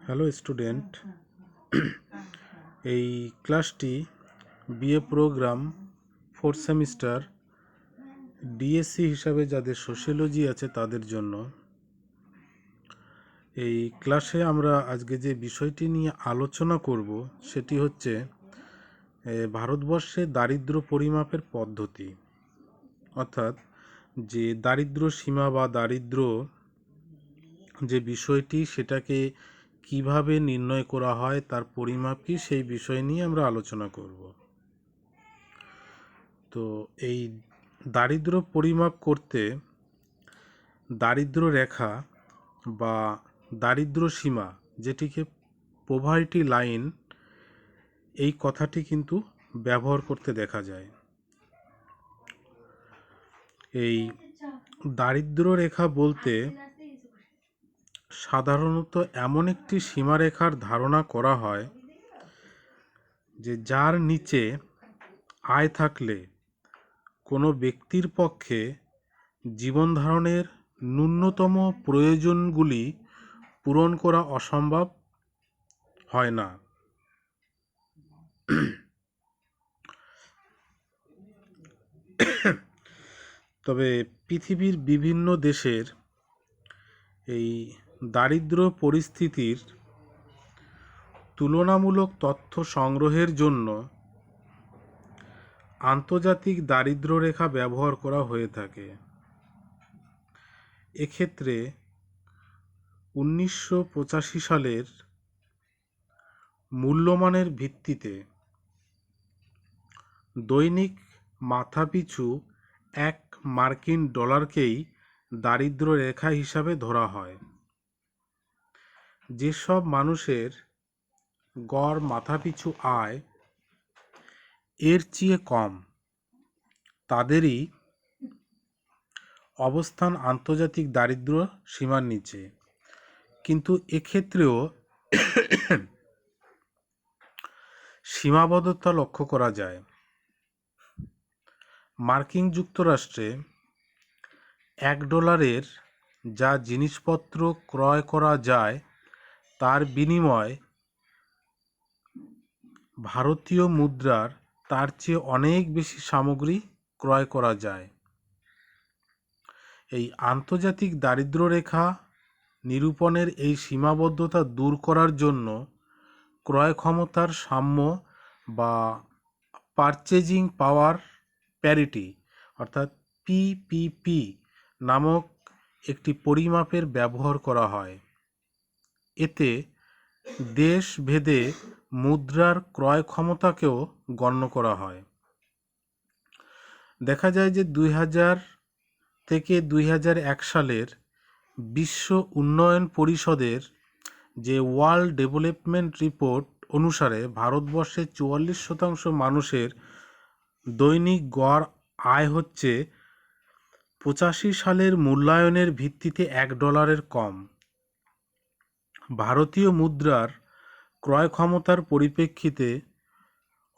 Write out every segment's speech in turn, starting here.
Hello student, এই ক্লাসটি BA programme 4th semester DSC হিসাবে যাদের সোশিওলজি আছে তাদের জন্য। এই ক্লাসে আমরা আজকে যে বিষয়টি নিয়ে আলোচনা করব সেটি হচ্ছে ভারতবর্ষে দারিদ্র্য পরিমাপের পদ্ধতি, অর্থাৎ যে দারিদ্র্য সীমা বা দারিদ্র্য যে বিষয়টি সেটাকে কিভাবে নির্ণয় করা হয়, তার পরিমাপ কি, সেই বিষয় নিয়ে আমরা আলোচনা করব। তো এই দারিদ্র্য পরিমাপ করতে দারিদ্র্য রেখা বা দারিদ্র্য সীমা, যেটিকে পভার্টি লাইন, এই কথাটি কিন্তু ব্যবহার করতে দেখা যায়। এই দারিদ্র্য রেখা বলতে সাধারণত এমন একটি সীমারেখার ধারণা করা হয় যে যার নিচে আয় থাকলে কোনো ব্যক্তির পক্ষে জীবন ধারণের ন্যূনতম প্রয়োজনগুলি পূরণ করা অসম্ভব হয় না। তবে পৃথিবীর বিভিন্ন দেশের এই দারিদ্র্য পরিস্থিতির তুলনামূলক তথ্য সংগ্রহের জন্য আন্তর্জাতিক দারিদ্র্য রেখা ব্যবহার করা হয়ে থাকে। এক্ষেত্রে 1985 সালের মূল্যমানের ভিত্তিতে দৈনিক মাথাপিছু $1 দারিদ্র্য রেখা হিসাবে ধরা হয়। যেসব মানুষের গড় মাথাপিছু আয় এর চেয়ে কম, তাদেরই অবস্থান আন্তর্জাতিক দারিদ্র্য সীমার নিচে। কিন্তু এক্ষেত্রেও সীমাবদ্ধতা লক্ষ্য করা যায়। মার্কিন যুক্তরাষ্ট্রে $1 যা জিনিসপত্র ক্রয় করা যায়, তার বিনিময়ে ভারতীয় মুদ্রার তার চেয়ে অনেক বেশি সামগ্রী ক্রয় করা যায়। এই আন্তর্জাতিক দারিদ্র্য রেখা নিরূপণের এই সীমাবদ্ধতা দূর করার জন্য ক্রয় ক্ষমতার সাম্য বা পারচেজিং পাওয়ার প্যারিটি অর্থাৎ পিপিপি নামক একটি পরিমাপের ব্যবহার করা হয়। এতে দেশ ভেদে মুদ্রার ক্রয় ক্ষমতাকেও গণ্য করা হয়। দেখা যায় যে 2000 থেকে 2001 সালের বিশ্ব উন্নয়ন পরিষদের যে ওয়ার্ল্ড ডেভেলপমেন্ট রিপোর্ট অনুসারে ভারতবর্ষে 44% মানুষের দৈনিক গড় আয় হচ্ছে 85 সালের মূল্যায়নের ভিত্তিতে $1 কম। ভারতীয় মুদ্রার ক্রয় ক্ষমতার পরিপ্রেক্ষিতে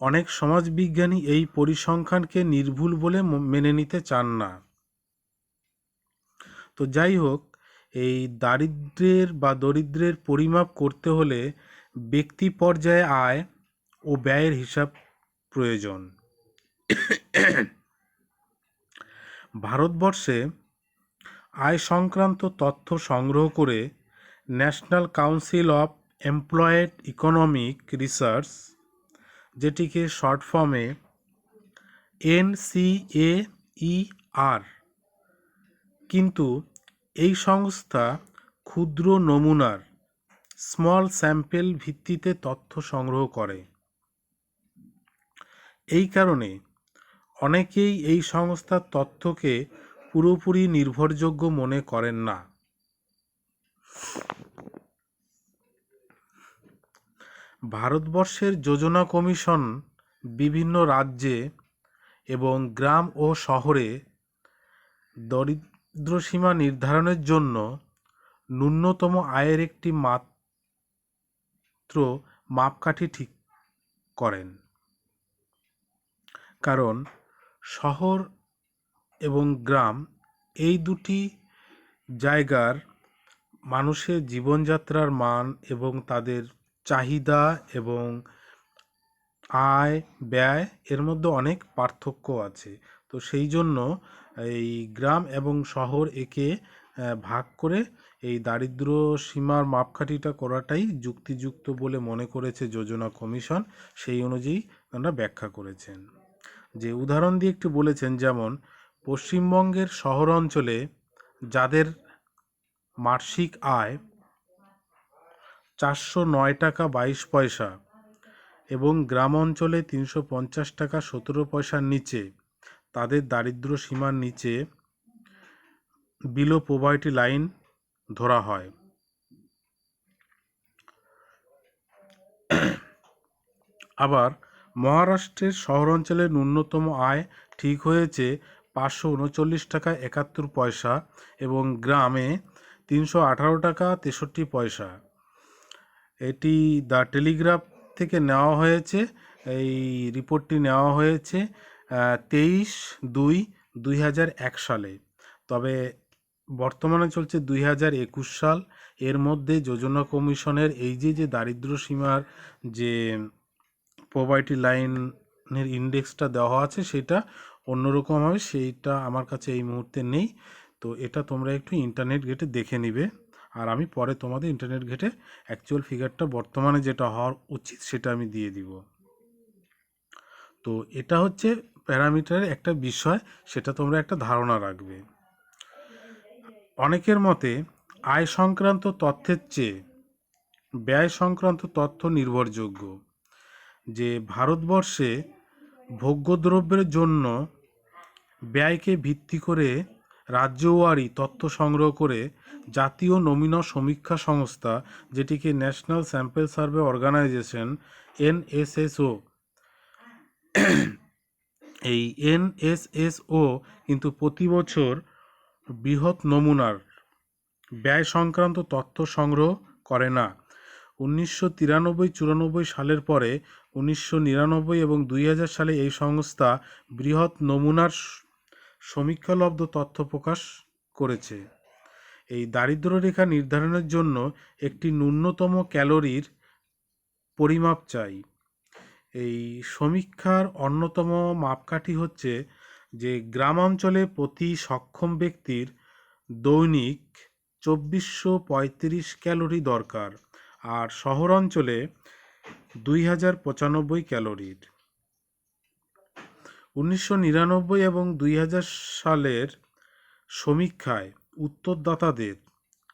অনেক সমাজবিজ্ঞানী এই পরিসংখ্যানকে নির্ভুল বলে মেনে নিতে চান না। তো যাই হোক, এই দরিদ্রের পরিমাপ করতে হলে ব্যক্তি পর্যায়ে আয় ও ব্যয়ের হিসাব প্রয়োজন। ভারতবর্ষে আয় সংক্রান্ত তথ্য সংগ্রহ করে national council of employed economic research, যেটিকে শর্ট ফর্মে NCAER, কিন্তু এই সংস্থা ক্ষুদ্র নমুনার স্মল স্যাম্পেল ভিত্তিতে তথ্য সংগ্রহ করে। এই কারণে অনেকেই এই সংস্থার তথ্যকে পুরোপুরি নির্ভরযোগ্য মনে করেন না। ভারতবর্ষের যোজনা কমিশন বিভিন্ন রাজ্যে এবং গ্রাম ও শহরে দরিদ্রসীমা নির্ধারণের জন্য ন্যূনতম আয়ের একটি মাত্র মাপকাঠি ঠিক করেন। কারণ শহর এবং গ্রাম এই দুটি জায়গার মানুষের জীবনযাত্রার মান এবং তাদের চাহিদা এবং আয় ব্যয় এর মধ্যে অনেক পার্থক্য আছে। তো সেই জন্য এই গ্রাম এবং শহর একে ভাগ করে এই দারিদ্র সীমার মাপকাঠিটা করাটাই যুক্তিযুক্ত বলে মনে করেছে যোজনা কমিশন। সেই অনুযায়ী ওনারা ব্যাখ্যা করেছেন। যে উদাহরণ দিয়ে একটু বলেছেন, যেমন পশ্চিমবঙ্গের শহর অঞ্চলে যাদের মাসিক আয় 409 টাকা 22 পয়সা এবং গ্রাম অঞ্চলে 350 টাকা 17 পয়সার নিচে, তাদের দারিদ্র সীমার নিচে বিলো পভার্টি লাইন ধরা হয়। আবার মহারাষ্ট্রের শহর অঞ্চলের ন্যূনতম আয় ঠিক হয়েছে 539 টাকা 71 পয়সা এবং গ্রামে 318 টাকা 63 পয়সা। এটি দ্য টেলিগ্রাফ থেকে নেওয়া হয়েছে। এই রিপোর্টটি নেওয়া হয়েছে 23/2/2001 সালে। তবে বর্তমানে চলছে 2021 সাল। এর মধ্যে যোজনা কমিশনের এই যে দারিদ্র সীমার যে পভার্টি লাইনের ইন্ডেক্সটা দেওয়া আছে সেটা অন্যরকম হবে, সেইটা আমার কাছে এই মুহূর্তে নেই। তো এটা তোমরা একটু ইন্টারনেট ঘেটে দেখে নিবে, আর আমি পরে তোমাদের ইন্টারনেট ঘেটে অ্যাকচুয়াল ফিগারটা বর্তমানে যেটা হওয়ার উচিত সেটা আমি দিয়ে দিব। তো এটা হচ্ছে প্যারামিটারের একটা বিষয়, সেটা তোমরা একটা ধারণা রাখবে। অনেকের মতে আয় সংক্রান্ত তথ্যের চেয়ে ব্যয় সংক্রান্ত তথ্য নির্ভরযোগ্য। যে ভারতবর্ষে ভোগ্যদ্রব্যের জন্য ব্যয়কে ভিত্তি করে রাজ্যওয়ারি তথ্য সংগ্রহ করে জাতীয় নমুনা সমীক্ষা সংস্থা, যেটিকে national sample survey organisation NSSO, এই NSSO কিন্তু প্রতি বছর বৃহৎ নমুনার ব্যয় সংক্রান্ত তথ্য সংগ্রহ করে না। 1993-94 সালের পরে 1999 এবং 2000 সালে এই সংস্থা বৃহৎ নমুনার সমীক্ষালব্ধ তথ্য প্রকাশ করেছে। এই দারিদ্র রেখা নির্ধারণের জন্য একটি ন্যূনতম ক্যালোরির পরিমাপ চাই। এই সমীক্ষার অন্যতম মাপকাঠি হচ্ছে যে গ্রামাঞ্চলে প্রতি সক্ষম ব্যক্তির দৈনিক 2435 ক্যালোরি দরকার, আর শহর অঞ্চলে 2095 ক্যালোরির। 1999 এবং 2000 সালের সমীক্ষায় উত্তরদাতাদের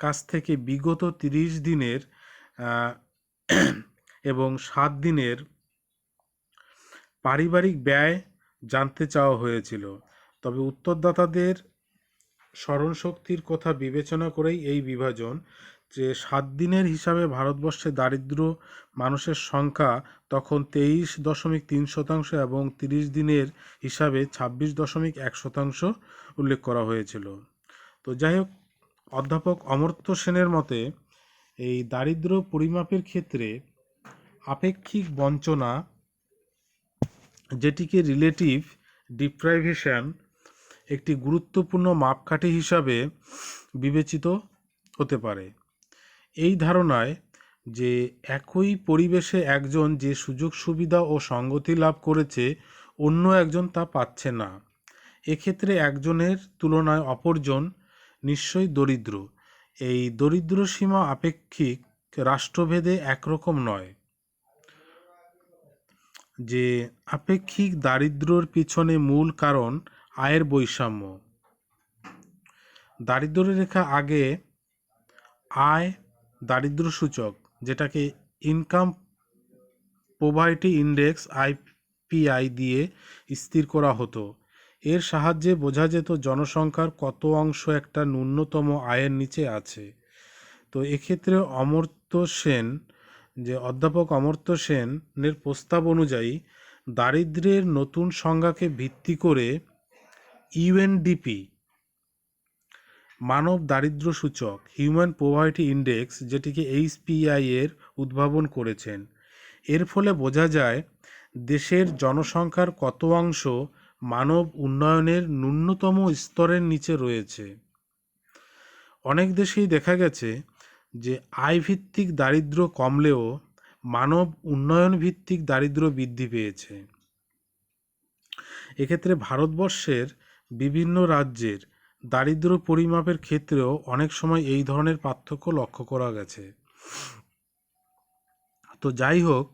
কাছ থেকে বিগত 30 দিনের এবং 7 দিনের পারিবারিক ব্যয় জানতে চাওয়া হয়েছিল। তবে উত্তরদাতাদের স্মরণশক্তির কথা বিবেচনা করেই এই বিভাজন, যে 7 দিনের হিসাবে ভারতবর্ষে দারিদ্র মানুষের সংখ্যা তখন 23.3% এবং 30 দিনের হিসাবে 26.1% উল্লেখ করা হয়েছিল। তো যাই হোক, অধ্যাপক অমর্ত্য সেনের মতে এই দারিদ্র পরিমাপের ক্ষেত্রে আপেক্ষিক বঞ্চনা, যেটিকে রিলেটিভ ডিপ্রাইভেশন, একটি গুরুত্বপূর্ণ মাপকাঠি হিসাবে বিবেচিত হতে পারে। এই ধারণায় যে একই পরিবেশে একজন যে সুযোগ সুবিধা ও সঙ্গতি লাভ করেছে অন্য একজন তা পাচ্ছে না, এক্ষেত্রে একজনের তুলনায় অপরজন নিশ্চয়ই দরিদ্র। এই দরিদ্র সীমা আপেক্ষিক রাষ্ট্রভেদে একরকম নয়। যে আপেক্ষিক দারিদ্র্যের পিছনে মূল কারণ আয়ের বৈষম্য। দারিদ্র রেখা আগে আয় দারিদ্র সূচক, যেটাকে ইনকাম পভার্টি ইন্ডেক্স IPI দিয়ে স্থির করা হতো। এর সাহায্যে বোঝা যেত জনসংখ্যার কত অংশ একটা ন্যূনতম আয়ের নিচে আছে। তো এক্ষেত্রে অধ্যাপক অমর্ত্য সেনের প্রস্তাব অনুযায়ী দারিদ্র্যের নতুন সংজ্ঞাকে ভিত্তি করে UNDP মানব দারিদ্র সূচক হিউম্যান পভার্টি ইন্ডেক্স, যেটিকে HPI এর উদ্ভাবন করেছেন। এর ফলে বোঝা যায় দেশের জনসংখ্যার কত অংশ মানব উন্নয়নের ন্যূনতম স্তরের নিচে রয়েছে। অনেক দেশেই দেখা গেছে যে আয় ভিত্তিক দারিদ্র্য কমলেও মানব উন্নয়ন ভিত্তিক দারিদ্র্য বৃদ্ধি পেয়েছে। এক্ষেত্রে ভারতবর্ষের বিভিন্ন রাজ্যের দারিদ্র্য পরিমাপের ক্ষেত্রেও অনেক সময় এই ধরনের পার্থক্য লক্ষ্য করা গেছে। তো যাই হোক,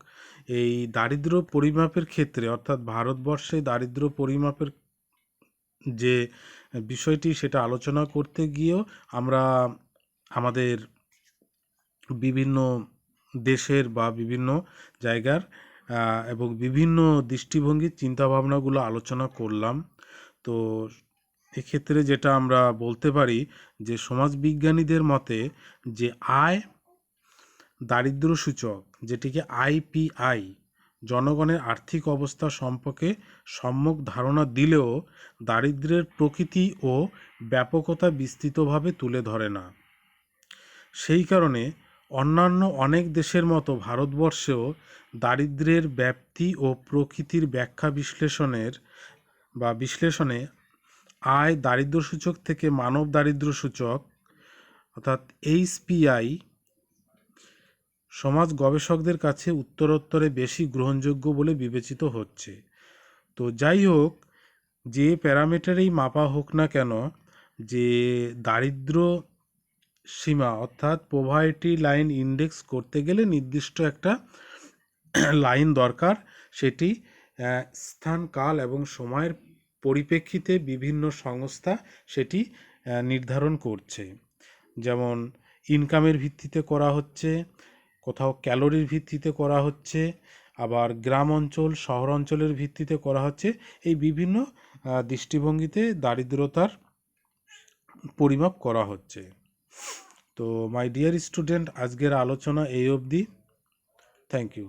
এই দারিদ্র্য পরিমাপের ক্ষেত্রে অর্থাৎ ভারতবর্ষে দারিদ্র্য পরিমাপের যে বিষয়টি সেটা আলোচনা করতে গিয়েও আমরা আমাদের বিভিন্ন দেশের বা বিভিন্ন জায়গার এবং বিভিন্ন দৃষ্টিভঙ্গির চিন্তাভাবনাগুলো আলোচনা করলাম। তো এক্ষেত্রে যেটা আমরা বলতে পারি যে সমাজবিজ্ঞানীদের মতে যে আয় দারিদ্র্য সূচক, যেটিকে আইপিআই, জনগণের আর্থিক অবস্থা সম্পর্কে সম্যক ধারণা দিলেও দারিদ্র্যের প্রকৃতি ও ব্যাপকতা বিস্তৃতভাবে তুলে ধরে না। সেই কারণে অন্যান্য অনেক দেশের মতো ভারতবর্ষেও দারিদ্র্যের ব্যাপ্তি ও প্রকৃতির ব্যাখ্যা বিশ্লেষণে আয় দারিদ্র্য সূচক থেকে মানব দারিদ্র্য সূচক অর্থাৎ এইচপিআই সমাজ গবেষকদের কাছে উত্তরোত্তরে বেশি গ্রহণযোগ্য বলে বিবেচিত হচ্ছে। তো যাই হোক, যে প্যারামিটারেই মাপা হোক না কেন, যে দারিদ্র্য সীমা অর্থাৎ পভার্টি লাইন ইন্ডেক্স করতে গেলে নির্দিষ্ট একটা লাইন দরকার, সেটি স্থান, কাল এবং সময়ের পরিপ্রেক্ষিতে বিভিন্ন সংস্থা সেটি নির্ধারণ করছে। যেমন ইনকামের ভিত্তিতে করা হচ্ছে, কোথাও ক্যালোরির ভিত্তিতে করা হচ্ছে, আবার গ্রাম অঞ্চল শহর অঞ্চলের ভিত্তিতে করা হচ্ছে। এই বিভিন্ন দৃষ্টিভঙ্গিতে দারিদ্রতার পরিমাপ করা হচ্ছে। তো মাই ডিয়ার স্টুডেন্ট, আজকের আলোচনা এই অবধি। Thank you.